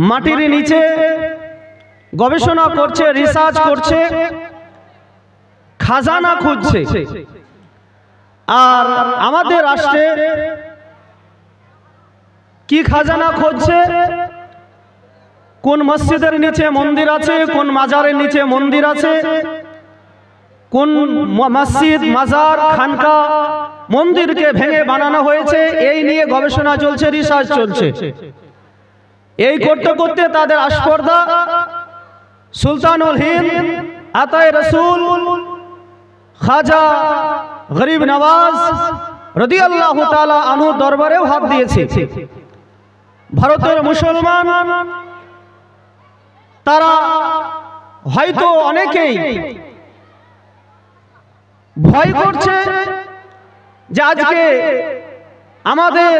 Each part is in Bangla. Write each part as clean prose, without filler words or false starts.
মাটির নিচে গবেষণা করছে, রিসার্চ করছে, খাজানা খুঁজছে। আর আমাদের রাষ্ট্রে কি খাজানা খুঁজছে? কোন মসজিদের নিচে মন্দির আছে, কোন মাজারের নিচে মন্দির আছে, কোন মসজিদ, মাজার, খানকা, মন্দিরকে ভেঙে বানানো হয়েছে, এই নিয়ে গবেষণা চলছে, রিসার্চ চলছে। এই করতে করতে তাদের আস্পর্ধা সুলতানুল হিন্দ আতায়ে রসুল খাজা গরিব নওয়াজ রাদিয়াল্লাহু তাআলা আনহু দরবারেও হাত দিয়েছে। ভারতের মুসলমান তারা হয়তো অনেকেই ভয় করছে যে আজকে আমাদের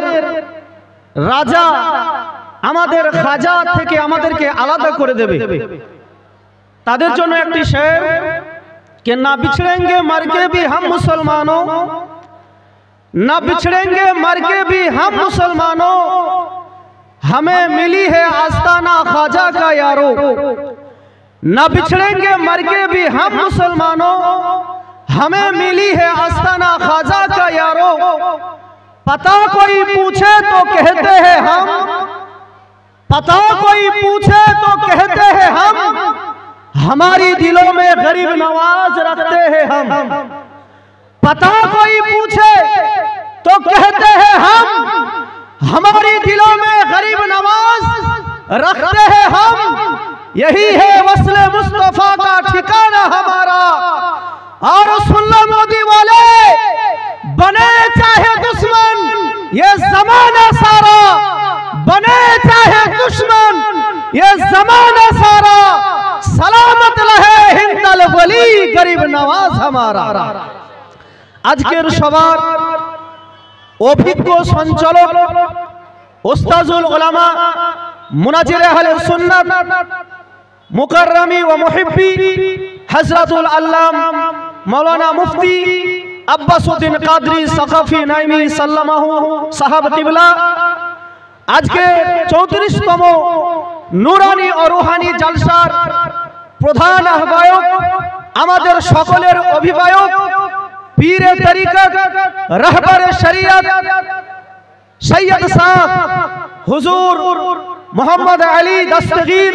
রাজা আমাদের খাজা থেকে আমাদেরকে আলাদা করে দেবে। তাদের জন্য একটি শের कि ना बिछड़ेंगे मर के भी हम मुसलमानों, ना बिछड़ेंगे मर के भी हम मुसलमानों, हमें मिली है आस्ताना ख्वाजा का यारो। ना बिछड़ेंगे मर के भी हम मुसलमानों, हमें मिली है आस्ताना ख्वाजा का यारो। पता कोई पूछे तो कहते हैं हम, पता कोई पूछे तो कहते हैं हम, हमारी दिलों में गरीब नवाज रखते हैं हम। पता कोई पूछे तो कहते हैं हम, हमारी दिलों में गरीब नवाज रखते हैं हम। यही है वस्ले मुस्तफा का ठिकाना हमारा। और सुल्ला मोदी वाले बने चाहे दुश्मन ये जमाना सारा, बने चाहे दुश्मन ये जमाना सारा, सलामत रहे हिंदल वली गरीब नवाज हमारा। আজকের সবার অভিজ্ঞ সঞ্চালক উস্তাজুল উলামা মুনাজির আহলে সুন্নাত মুকাররমি ওয়া মুহিব্বি হযরতুল আল্লাম মাওলানা মুফতি আব্বাসউদ্দিন কাদরি সাকাফি নাইমি সাল্লামাহু সাহাব কিবলা আজকে 34তম নুরানি ও রুহানি জলসার প্রধান আহ্বায়ক, আমাদের সকলের অভিভাবক, পীরে তরিকত, রাহবারে শরিয়ত সৈয়দ সাহেব হুজুর মোহাম্মদ আলী দস্তগীর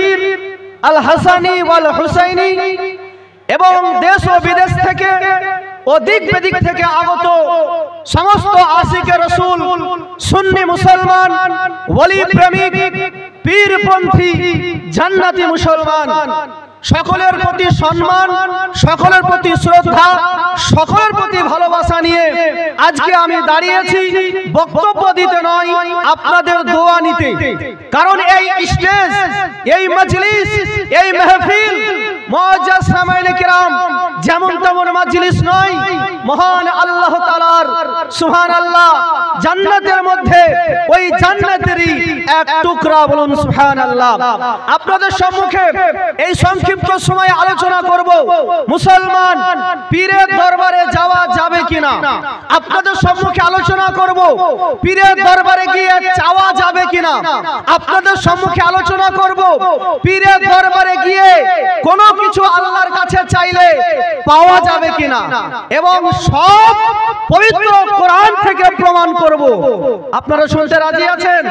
আল হাসানি ওয়াল হুসাইনি এবং দেশ ও বিদেশ থেকে ও দিক বিদিক থেকে আগত সমস্ত আশিকে রাসূল, সুন্নি মুসলমান, ওলি প্রেমিক, পীরপন্থী, জান্নাতি মুসলমান, সকলের প্রতি সম্মান, সকলের প্রতি শ্রদ্ধা, সকলের প্রতি ভালোবাসা নিয়ে আজকে আমি দাঁড়িয়েছি বক্তব্য দিতে নয়, আপনাদের দোয়া নিতে। কারণ এই স্টেজ, এই মজলিস, এই মাহফিল মুআজ্জাজ সামাইনে কিরাম যেমন তেমন মজলিস নয়, মহান আল্লাহ তাআলার সুবহানাল্লাহ জান্নাতের মধ্যে ওই জান্নাতেরই এক টুকরা, বলুন সুবহানাল্লাহ। আপনাদের সম্মুখে এই সংক্ষিপ্ত সময়ে আলোচনা করব মুসলমান পীরের দরবারে যাওয়া যাবে কিনা। আপনাদের সম্মুখে আলোচনা করব পীরের দরবারে গিয়ে চাওয়া যাবে কিনা। আপনাদের সম্মুখে আলোচনা করব পীরের দরবারে গিয়ে কোনো কিছু আল্লাহর কাছে চাইলে পাওয়া যাবে কিনা, এবং সব পবিত্র কোরআন থেকে প্রমাণ করব। আপনারা শুনতে রাজি আছেন?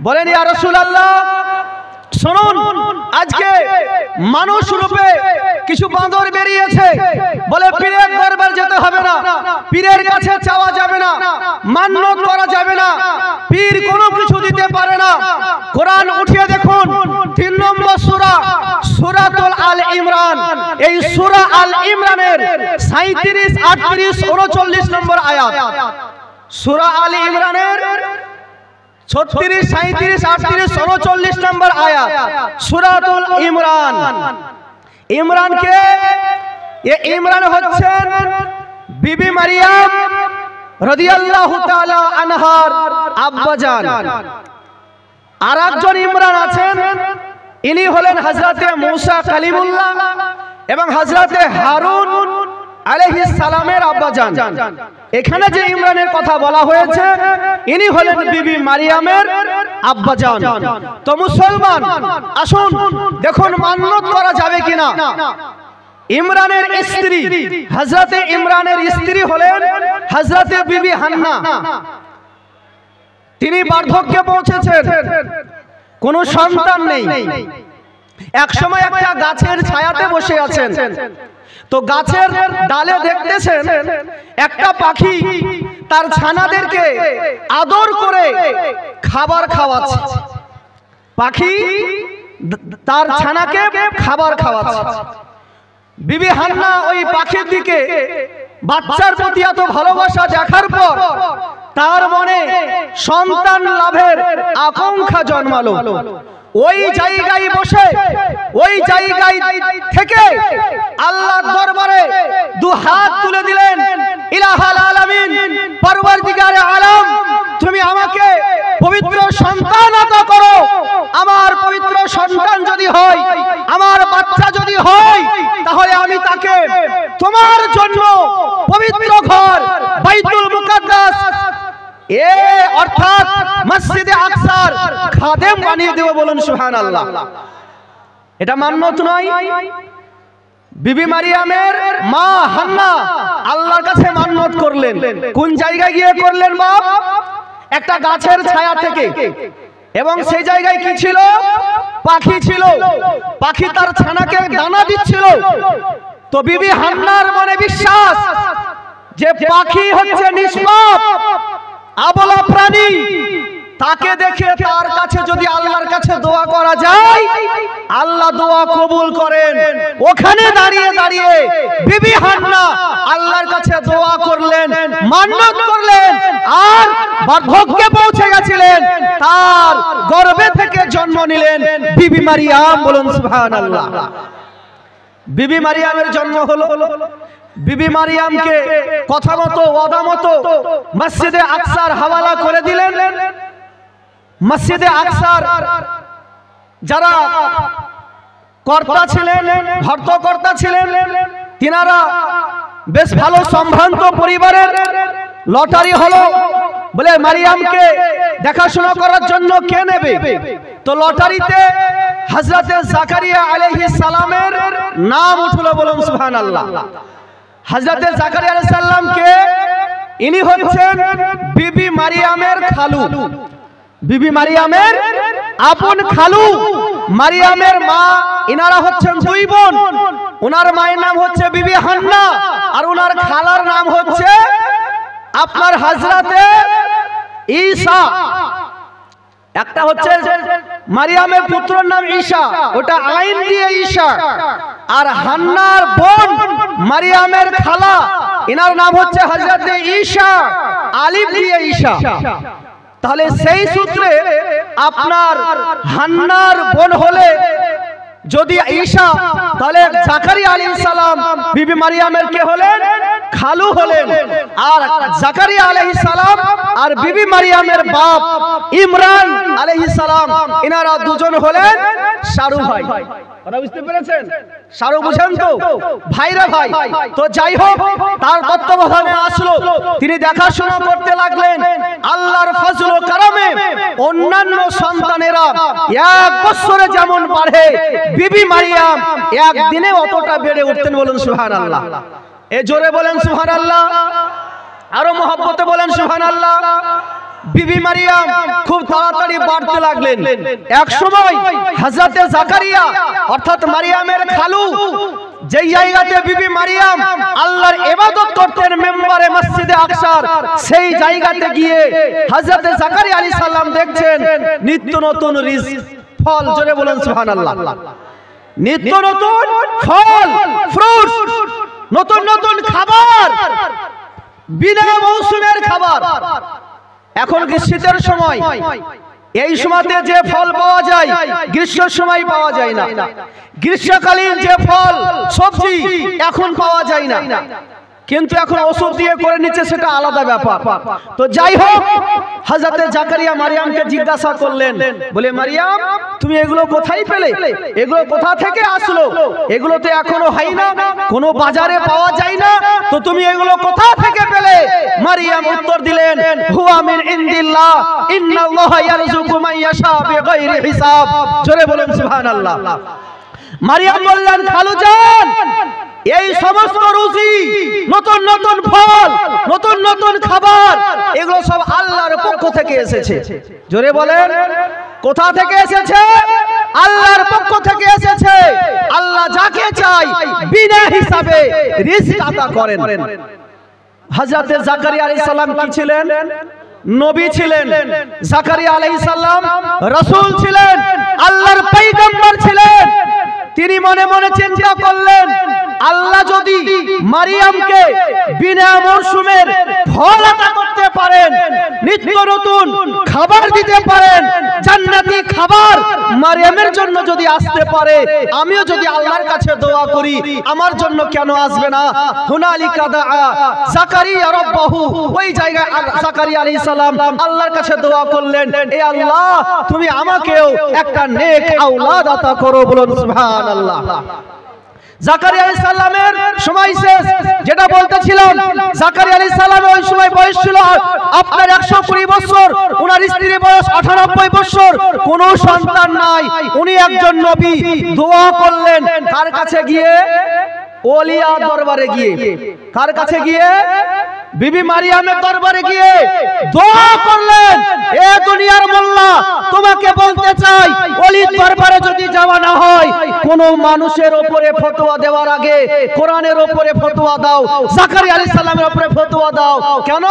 বলেন ইয়া রাসূলুল্লাহ। শুনুন, আজকে মানুষ রূপে কিছু বাঁদর বেরিয়েছে, বলে পীরের দরবার যেতে হবে না, পীরের কাছে চাওয়া যাবে না, মান্যত করা যাবে না, পীর কোনো কিছু দিতে পারে না। কোরআন উঠিয়ে দেখুন 3 নম্বর সূরা, সূরাতুল আল ইমরান। এই সূরা আল ইমরানের 37, 38, 39 নম্বর আয়াত। সূরা আল ইমরানের 36, 37, 38, 39 নম্বর আয়াত সূরাতুল ইমরান। ইমরান কে? ये ইমরান হচ্ছেন বিবি মারিয়াম রাদিয়াল্লাহু তাআলা আনহার আব্বাজান। আর একজন ইমরান আছেন, ইনি হলেন হযরতে মূসা কালিমুল্লাহ এবং হযরতে হারুন আলাইহিস সালামের আব্বাজান। এখানে যে ইমরানের কথা বলা হয়েছে ইনি হলেন বিবি মারিয়ামের আব্বাজান। তো মুসলমান আসুন দেখুন মান্যত করা যাবে কিনা। ইমরানের স্ত্রী হযরতে ইমরানের স্ত্রী হলেন হযরতে বিবি হান্না। তিনি বার্ধক্যে পৌঁছেছেন, কোনো সন্তান নেই। এক সময় একটা গাছের ছায়াতে বসে আছেন, তো গাছের ডালে দেখতেছেন একটা পাখি তার ছানাদেরকে আদর করে খাবার খাওয়াচ্ছে। পাখি তার ছানাকে খাবার খাওয়াচ্ছে। বিবি হান্না ওই পাখির দিকে বাচ্চার প্রতি এত ভালোবাসা দেখার পর তার মনে সন্তান লাভের আকাঙ্ক্ষা জন্মালো। ওই জায়গায় বসে ওই জায়গায় থেকে আল্লাহর দরবারে দু হাত তুলে দিলেন, ইলাহাল আলামিন, পরওয়ারদিগারে আলম, তুমি আমাকে পবিত্র সন্তান আতা করো। আমার পবিত্র সন্তান যদি হয়, আমার বাচ্চা যদি হয়, তাহলে আমি তাকে তোমার জন্য পবিত্র ঘর বাইতুল মুকাদ্দাস অর্থাৎ মসজিদে আকসার খাদেম বানিয়ে দেব। বলুন সুবহানাল্লাহ। এটা মান্যত নয়। বিবি মারিয়ামের মা হান্না আল্লাহর কাছে মান্যত করলেন। কোন জায়গায় গিয়ে করলেন বাপ? একটা গাছের ছায়া থেকে। এবং সেই জায়গায় কি ছিল? পাখি ছিল। পাখি তার ছানাকে দানা দিচ্ছিল। তো বিবি হান্নার মনে বিশ্বাস যে পাখি হচ্ছে নিষ্পাপ আবলা প্রাণী, তাকে দেখে তার কাছে যদি আল্লাহর কাছে দোয়া করা যায় আল্লাহ দোয়া কবুল করেন। ওখানে দাঁড়িয়ে দাঁড়িয়ে বিবি হান্না আল্লাহর কাছে দোয়া করলেন, মান্যত করলেন, আর বার্ধক্যে পৌঁছে গেছিলেন। তার গর্ভে থেকে জন্ম নিলেন বিবি মারিয়াম। বলুন সুবহানাল্লাহ। বিবি মারিয়ামের জন্ম হলো। বিবি মারিয়ামকে কথা মতো ওয়াদা মতো মসজিদে আকসার হাওয়ালা করে দিলেন। মসজিদে আকসার যারা কর্তা ছিলেন, হর্তকর্তা ছিলেন, তিনারা বেশ ভালো সম্ভ্রান্ত পরিবারের। লটারি হলো, বলে মারিয়ামকে দেখাশোনা করার জন্য কে নেবে? তো লটারিতে হযরতে জাকারিয়া আলাইহিস সালামের নাম উঠলো। বলুন সুবহানাল্লাহ। হযরতে জাকারিয়া আলাইহিস সালাম কে? ইনি হচ্ছেন বিবি মারিয়ামের খালু। বিবি মারিয়ামের আপন খালু। মারিয়ামের মা ইনারা হচ্ছেন দুই বোন। ওনার মায়ের নাম হচ্ছে বিবি হান্না, আর ওনার খালার নাম হচ্ছে আপনার হযরতে ঈসা। একটা হচ্ছে মারিয়ামের পুত্রের নাম ঈসা, ওটা আইন দিয়ে ঈসা। আর হান্নার বোন মারিয়ামের খালা, এনার নাম হচ্ছে হযরতে ঈসা, আলিফ দিয়ে ঈসা। তাহলে সেই সূত্রে আপনার হান্নার বোন হলে যদি ঈসা, তাহলে জাকারিয়া আলাইহিস সালাম বিবি মারিয়ামের কে হলেন? খালু হলেন। আর জাকারিয়া আলাইহিস সালাম আর বিবি মারিয়ামের বাপ ইমরান আলাইহিস সালাম, এনারা দুজন হলেন শারু ভাই। কথা বুঝতে পেরেছেন? শারু বুঝেন তো? ভাইরা ভাই। তো যাই হোক, তার তত্ত্বাবধানে আসলো, তিনি দেখাশোনা করতে লাগলেন। আল্লাহর ফজল ও কারামে অন্যান্য সন্তানেরা এক বছরে যেমন বাড়ে, বিবি মারিয়াম একদিনে অতটা বেড়ে উঠতেন। বলুন সুবহানাল্লাহ। এ জোরে বলেন সুবহানাল্লাহ, আরো মহব্বতে বলেন সুবহানাল্লাহ। বিবি মারিয়াম খুব তাড়াতাড়ি বাড়তে লাগলেন। এক সময় হযরতে জাকারিয়া অর্থাৎ মারিয়ামের খালু যেই জায়গাতে বিবি মারিয়াম আল্লাহর ইবাদত করতেন মেম্বারে মসজিদে আকসার, সেই জায়গাতে গিয়ে হযরতে জাকারিয়া আলাইহিস সালাম দেখছেন নিত্য নতুন রিজক, ফল। জোরে বলেন সুবহানাল্লাহ। নিত্য নতুন ফল, ফ্রুটস, নতুন নতুন খাবার, বিনা মৌসুমের খাবার। এখন শীতের সময়, এই সময়তে যে ফল পাওয়া যায় গ্রীষ্মের সময় পাওয়া যায় না। গ্রীষ্মকালীন যে ফল সবজি এখন পাওয়া যায় না। কিন্তু এখন ওষুধ দিয়ে করে নিচ্ছে, সেটা আলাদা ব্যাপার। তো যাই হোক, হযরতে জাকারিয়া মারিয়ামকে জিজ্ঞাসা করলেন, বলে মারিয়াম তুমি এগুলো কোথায় পেলে, এগুলো কোথা থেকে আসলো, এগুলো তো এখনো হয় না, কোনো বাজারে পাওয়া যায় না, তো তুমি এগুলো কোথা থেকে পেলে? মারিয়াম উত্তর দিলেন, হুয়া মিন ইনদিল্লাহ ইন্নাল্লাহা ইয়ারযুকু মান ইয়াশা বিগাইরি হিসাব। জোরে বলেন সুবহানাল্লাহ। মারিয়াম বললেন, খালুজান এই সমস্ত রুজি, নতুন নতুন ফল, নতুন নতুন খাবার, এগুলো সব আল্লাহর পক্ষ থেকে এসেছে। জোরে বলেন, কোথা থেকে এসেছে? আল্লাহর পক্ষ থেকে এসেছে। আল্লাহ যাকে চাই বিনা হিসাবে রিজক আতা করেন। হযরতে জাকারিয়া আলাইহিস সালাম কি ছিলেন? নবী ছিলেন। জাকারিয়া আলাইহিস সালাম রাসূল ছিলেন, আল্লাহর পয়গম্বর ছিলেন। তিনি মনে মনে চিন্তা করলেন, আল্লাহ যদি মারিয়ামকে বিনা মরশুমের ফল আতা করতে পারেন, নিত্য নতুন খাবার দিতে পারেন, জান্নাতি খাবার মারিয়ামের জন্য যদি আসতে পারে, আমিও যদি আল্লাহর কাছে দোয়া করি, আমার জন্য কেন আসবে না? হুনালিকা দাআ জাকারিয়া রাব্বাহু, ওই জায়গায় জাকারিয়া আলাইহিস সালাম আল্লাহর কাছে দোয়া করলেন, এ আল্লাহ তুমি আমাকেও একটা নেক আওলাদ আতা করো। বলুন সুবহানাল্লাহ। জাকারিয়া আলাইহিস সালামের সময় শেষ। যেটা বলতেছিলাম, জাকারিয়া আলাইহিস সালামের ওই সময় বয়স ছিল আপনার 120 বছর, ওনার স্ত্রীর বয়স 98 বছর, কোনো সন্তান নাই। উনি একজন নবী। দোয়া করলেন কার কাছে গিয়ে? ওলিয়া দরবারে গিয়ে। কার কাছে গিয়ে? বিবি মারিয়ামের দরবারে গিয়ে দোয়া করলেন, এ দুনিয়ার মোল্লা, তোমাকে বলতে চাই, ওলির দরবারে যদি যাওয়া না হয়, কোন মানুষের উপরে ফতোয়া দেওয়ার আগে কোরআনের উপরে ফতোয়া দাও, জাকারিয়া আলাইহিস সালামের উপরে ফতোয়া দাও। কেন?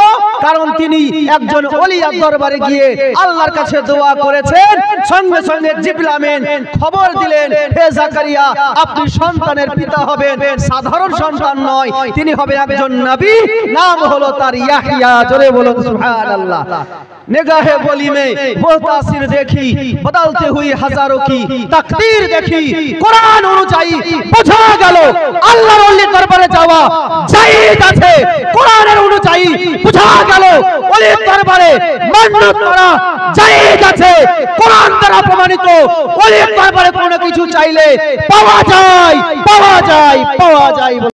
কারণ তিনি একজন ওলিয়ার দরবারে গিয়ে আল্লাহর কাছে দোয়া করেছেন। সঙ্গে সঙ্গে জিবরিল আমিন খবর দিলেন, হে জাকারিয়া, আপনি সন্তানের পিতা হবেন, সাধারণ সন্তান নয়, তিনি হবেন একজন নবী, নাম হলো তার ইয়াহইয়া। জোরে বলুন সুবহানাল্লাহ। निगाहे बोली में वो तासीर देखी, बदलते हुई हजारों की तकदीर देखी। कुरान অনুযায়ী বোঝা গেল আল্লাহর ওলি দরবারে যাওয়া জায়েজ আছে। কোরআনের অনুযায়ী বোঝা গেল ওলির দরবারে মান্নত করা জায়েজ আছে। কোরআন দ্বারা প্রমাণিত ওলির দরবারে কোনো কিছু চাইলে পাওয়া যায়, পাওয়া যায়, পাওয়া যায়।